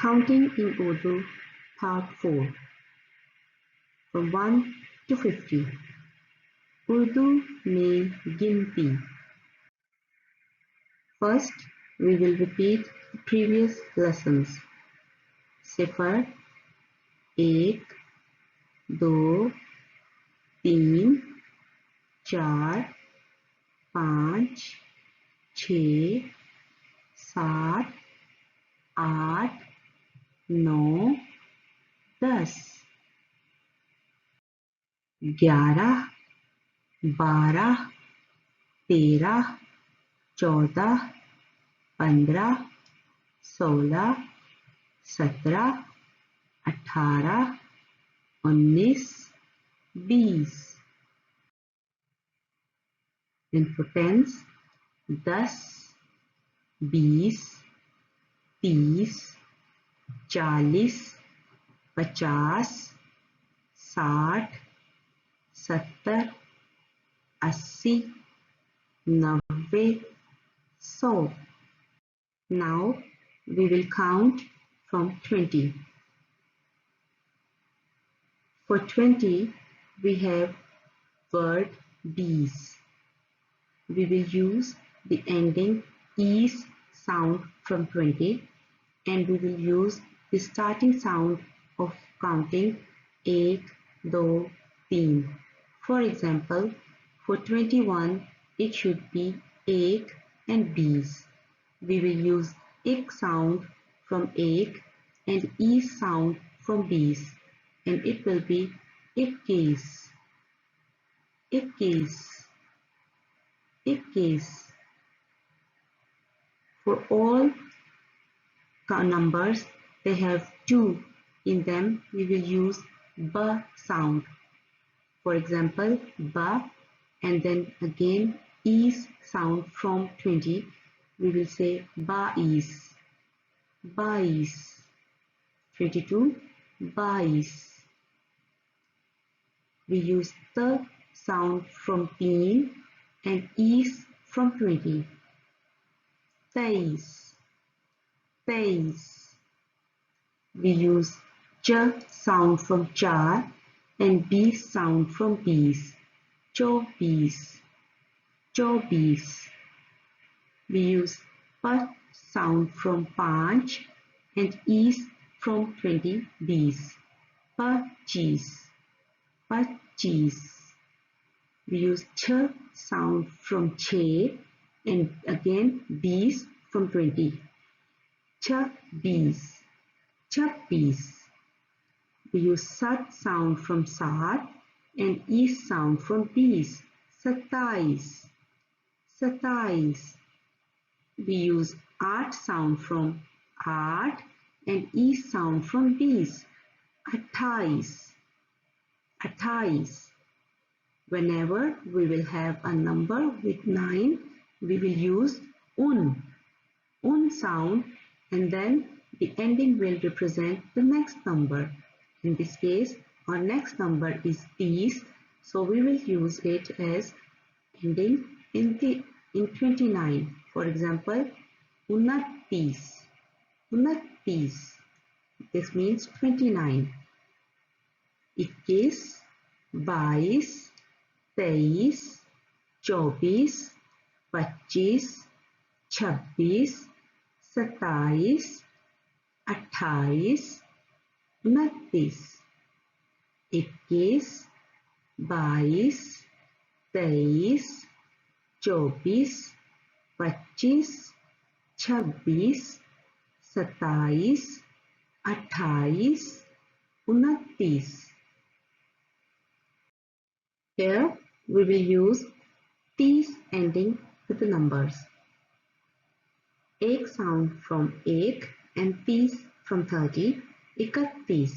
Counting in Urdu, Part 4, from 1 to 50. Urdu में गिनती. First, we will repeat the previous lessons. सिफर, एक, दो, तीन, चार, पाँच, छः, सात, आठ, नौ, 10, 11, 12, 13, 14, 15, 16, 17, 18, 19, 20. And for tens, 10, 20, 30, 40, 50, 60, 70, 80, 90, 100. Now we will count from 20. For 20, we have word bees. We will use the ending "is" sound from 20, and we will use the starting sound of counting 1, 2, 3. For example, for 21, it should be ek and bees. We will use ik sound from ek and is sound from bees, and it will be ikkis, ikkis, ikkis. For all numbers, they have 2 in them. We will use ba sound. For example, ba, and then again is sound from 20. We will say ba'is, ba'is. 22, ba'is. We use the sound from teen and is from 20. 23, 23. We use ch sound from char and b sound from bees. 24, 24. We use pa sound from panch and is from 20 bees. 25, 25. We use ch sound from che and again bees from 20. 26, 26. We use sat sound from sat and is sound from bees. 27, 27. We use art sound from art and is sound from bees. 28, 28. Whenever we will have a number with 9, we will use un sound, and then the ending will represent the next number. In this case, our next number is 30, so we will use it as ending in 29. For example, 29, 29. This means 29. 21, 22, 23, 24, 25, 26, 27, 28, 29. 21, 22, 23, 24, 25, 26, 27, 28, 29. Here we will use "ts" ending with the numbers. Ek sound from ek and 30 from 30, 31.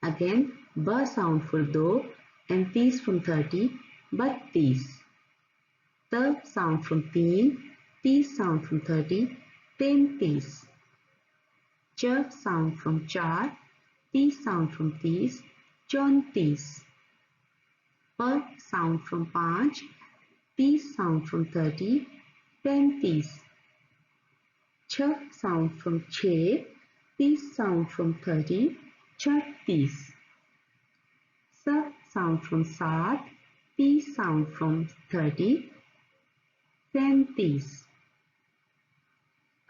Again, ba sound for do and 30 from 30, 32. Ta sound from teen, 30 sound from 30, 33. Cha sound from char, 30 sound from 30, 34. Pa sound from panch, 30 sound from 30, 35. Ch sound from che, Tis sound from 30, छत्तीस. S sound from सात, T sound from 30, 37.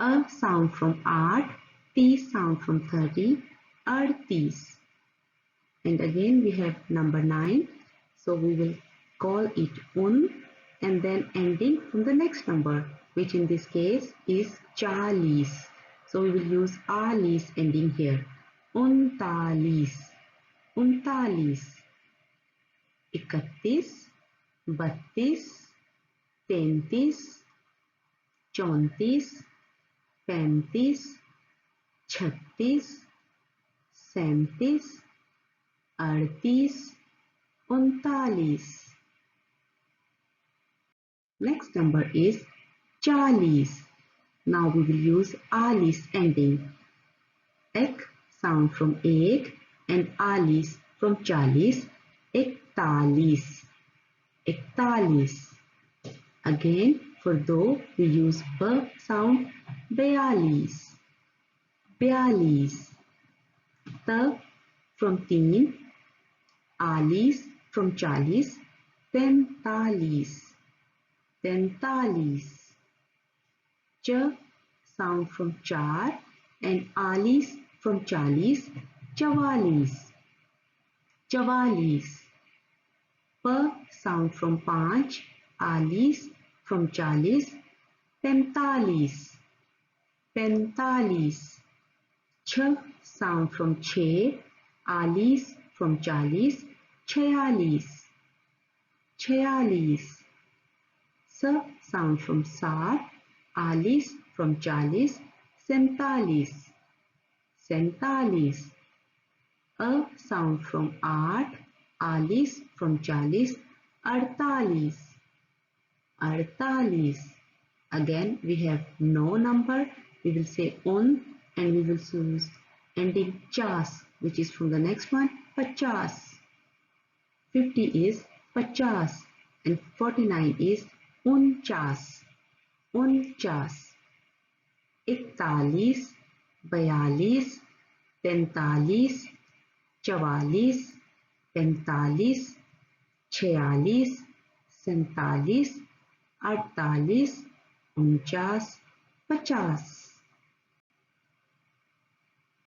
A sound from आठ, T sound from 30, 38. And again we have number 9. So we will call it un and then ending from the next number, which in this case is चालीस. So we will use आलीस ending here. उनतालीस, उनतालीस. 31, 32, 33, 34, 35, 36, 37, 38, 39. Next number is चालीस. Now we will use आलीस ending. Ek sound from एक and आलीस from चालीस. इकतालीस, इकतालीस. Again for दो we use b sound. बयालीस, बयालीस. त from तीन, आलीस from चालीस. तैंतालीस, तैंतालीस. च sound from चार and आलीस from चालीस. चवालीस, चवालीस. प sound from पाँच, आलीस from चालीस. पैंतालीस, पैंतालीस. छ sound from छः, आलीस from चालीस. छियालीस, छियालीस. स sound from सात, आलीस from चालीस. सैंतालीस, सैंतालीस. A sound from आठ, आलीस from चालीस. अड़तालीस, अड़तालीस. Again we have no number. We will say on and we will use ending chas, which is from the next one. पचास. 50 is पचास and 49 is उनचास, उनचास. 41, 42, 43, 44, 45, 46, 47, 48, 49, 50.